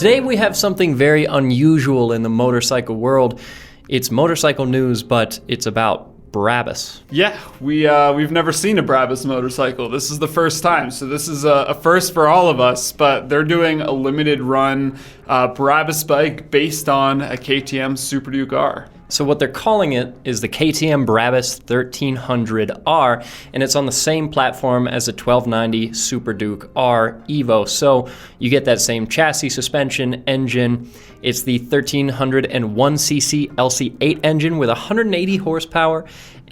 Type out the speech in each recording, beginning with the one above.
Today we have something very unusual in the motorcycle world. It's motorcycle news, but it's about Brabus. Yeah, we've never seen a Brabus motorcycle. This is the first time, so this is a first for all of us, but they're doing a limited run Brabus bike based on a KTM Super Duke R. So what they're calling it is the KTM Brabus 1300R, and it's on the same platform as the 1290 Super Duke R Evo. So you get that same chassis, suspension, engine. It's the 1301cc LC8 engine with 180 horsepower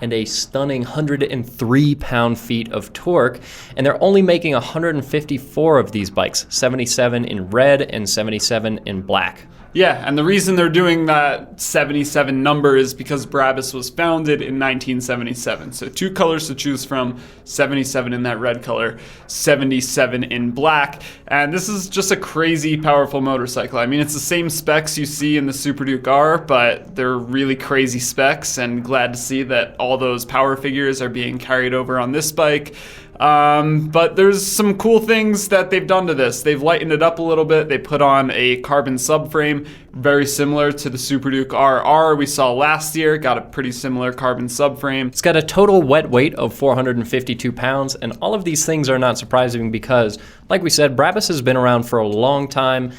and a stunning 103 pound-feet of torque. And they're only making 154 of these bikes, 77 in red and 77 in black. Yeah, and the reason they're doing that 77 number is because Brabus was founded in 1977. So two colors to choose from, 77 in that red color, 77 in black. And this is just a crazy powerful motorcycle. I mean, it's the same specs you see in the Super Duke R, but they're really crazy specs, and glad to see that all those power figures are being carried over on this bike. But there's some cool things that they've done to this. They've lightened it up a little bit. They put on a carbon subframe, very similar to the Super Duke RR we saw last year. Got a pretty similar carbon subframe. It's got a total wet weight of 452 pounds, and all of these things are not surprising because, like we said, Brabus has been around for a long time,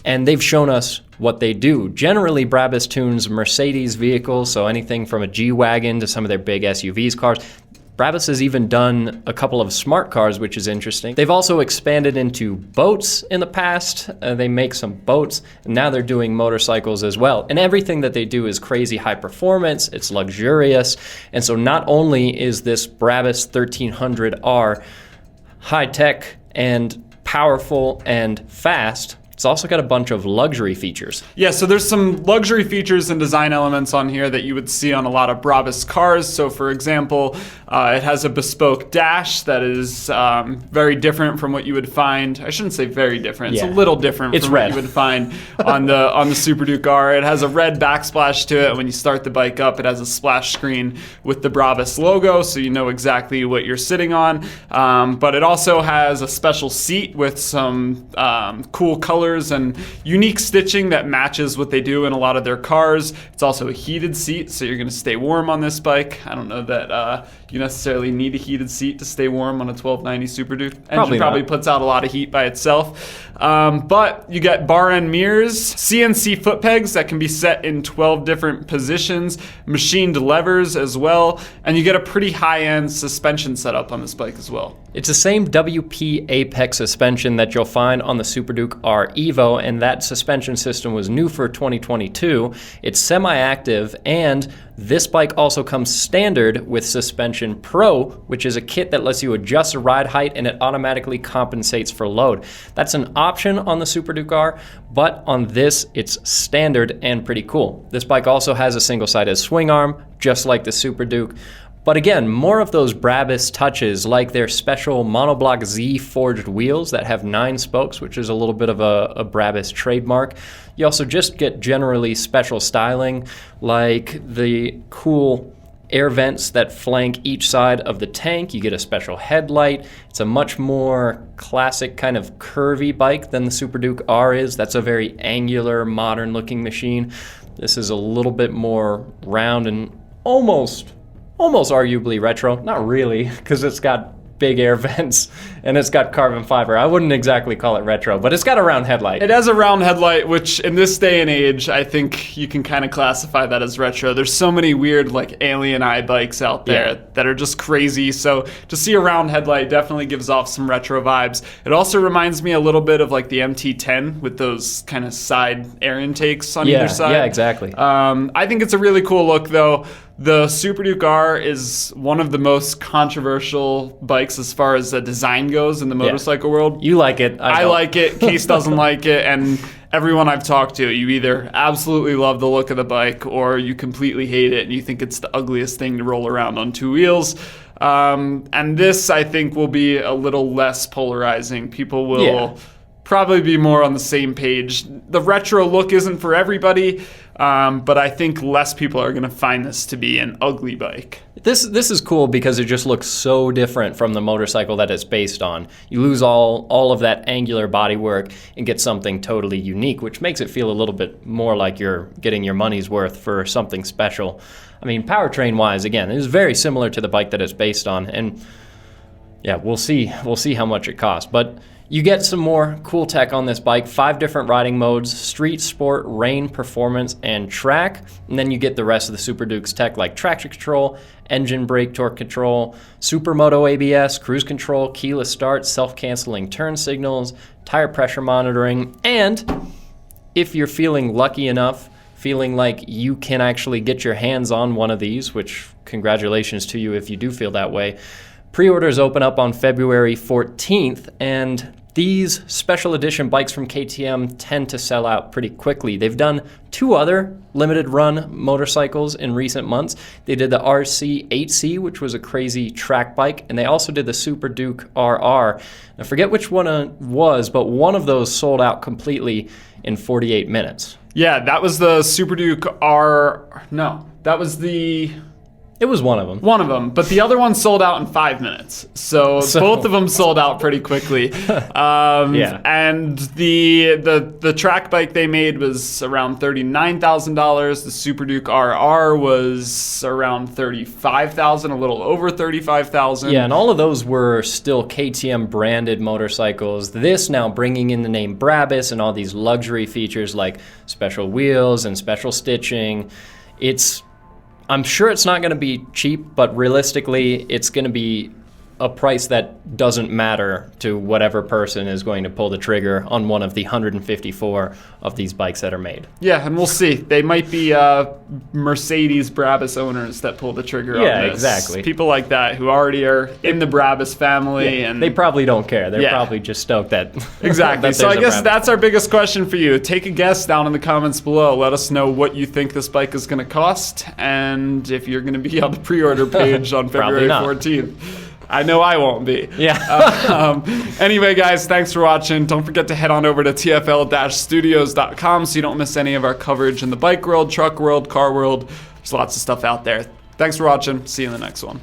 and they've shown us what they do. Generally, Brabus tunes Mercedes vehicles, so anything from a G-Wagon to some of their big SUVs cars. Brabus has even done a couple of smart cars, which is interesting. They've also expanded into boats in the past. They make some boats, and now they're doing motorcycles as well. And everything that they do is crazy high performance, it's luxurious, and so not only is this Brabus 1300R high-tech and powerful and fast, it's also got a bunch of luxury features. Yeah, so there's some luxury features and design elements on here that you would see on a lot of Brabus cars. So for example, it has a bespoke dash that is very different from what you would find. I shouldn't say very different. It's a little different from what you would find on the Super Duke R. It has a red backsplash to it. When you start the bike up, it has a splash screen with the Brabus logo, so you know exactly what you're sitting on. But it also has a special seat with some cool colors and unique stitching that matches what they do in a lot of their cars. It's also a heated seat, so you're going to stay warm on this bike. I don't know that you necessarily need a heated seat to stay warm on a 1290 Super Duke. Engine probably puts out a lot of heat by itself. But you get bar end mirrors, CNC foot pegs that can be set in 12 different positions, machined levers as well, and you get a pretty high-end suspension setup on this bike as well. It's the same WP Apex suspension that you'll find on the Super Duke R Evo, and that suspension system was new for 2022. It's semi-active, and this bike also comes standard with Suspension Pro, which is a kit that lets you adjust the ride height and it automatically compensates for load. That's an option on the Super Duke R, but on this it's standard and pretty cool. This bike also has a single-sided swing arm, just like the Super Duke. But again, more of those Brabus touches, like their special monoblock Z forged wheels that have 9 spokes, which is a little bit of a Brabus trademark. You also just get generally special styling, like the cool air vents that flank each side of the tank. You get a special headlight. It's a much more classic kind of curvy bike than the Super Duke R is. That's a very angular, modern looking machine. This is a little bit more round and almost arguably retro. Not really, because it's got big air vents and it's got carbon fiber. I wouldn't exactly call it retro, but it's got a round headlight. It has a round headlight, which in this day and age, I think you can kind of classify that as retro. There's so many weird like alien eye bikes out there that are just crazy. So to see a round headlight definitely gives off some retro vibes. It also reminds me a little bit of like the MT-10 with those kind of side air intakes on either side. Yeah, exactly. I think it's a really cool look though. The Super Duke R is one of the most controversial bikes as far as the design goes in the motorcycle world. You like it. I like it. Case doesn't like it. And everyone I've talked to, you either absolutely love the look of the bike or you completely hate it and you think it's the ugliest thing to roll around on 2 wheels. And this, I think, will be a little less polarizing. People will probably be more on the same page. The retro look isn't for everybody, but I think less people are going to find this to be an ugly bike. This is cool because it just looks so different from the motorcycle that it's based on. You lose all of that angular bodywork and get something totally unique, which makes it feel a little bit more like you're getting your money's worth for something special. I mean, powertrain-wise, again, it is very similar to the bike that it's based on, and yeah, we'll see how much it costs. But you get some more cool tech on this bike, 5 different riding modes: street, sport, rain, performance, and track. And then you get the rest of the Super Duke's tech like traction control, engine brake torque control, Supermoto ABS, cruise control, keyless start, self-canceling turn signals, tire pressure monitoring, and if you're feeling lucky enough, feeling like you can actually get your hands on one of these, which congratulations to you if you do feel that way, pre-orders open up on February 14th, and these special edition bikes from KTM tend to sell out pretty quickly. They've done 2 other limited run motorcycles in recent months. They did the RC 8C, which was a crazy track bike, and they also did the Super Duke RR. I forget which one it was, but one of those sold out completely in 48 minutes. Yeah, that was the Super Duke that was the... It was one of them. One of them, but the other one sold out in 5 minutes. So both of them sold out pretty quickly. Yeah. And the track bike they made was around $39,000. The Super Duke RR was around $35,000, a little over $35,000. Yeah, and all of those were still KTM branded motorcycles. This now bringing in the name Brabus and all these luxury features like special wheels and special stitching. I'm sure it's not going to be cheap, but realistically, it's going to be a price that doesn't matter to whatever person is going to pull the trigger on one of the 154 of these bikes that are made. Yeah, and we'll see. They might be Mercedes Brabus owners that pull the trigger on this. Yeah, exactly. People like that who already are in the Brabus family. Yeah, and they probably don't care. They're probably just stoked that... Exactly. that So I guess Brabus. that's our biggest question for you. Take a guess down in the comments below. Let us know what you think this bike is going to cost and if you're going to be on the pre-order page on February 14th. I know I won't be. Yeah. Anyway, guys, thanks for watching. Don't forget to head on over to tfl-studios.com so you don't miss any of our coverage in the bike world, truck world, car world. There's lots of stuff out there. Thanks for watching. See you in the next one.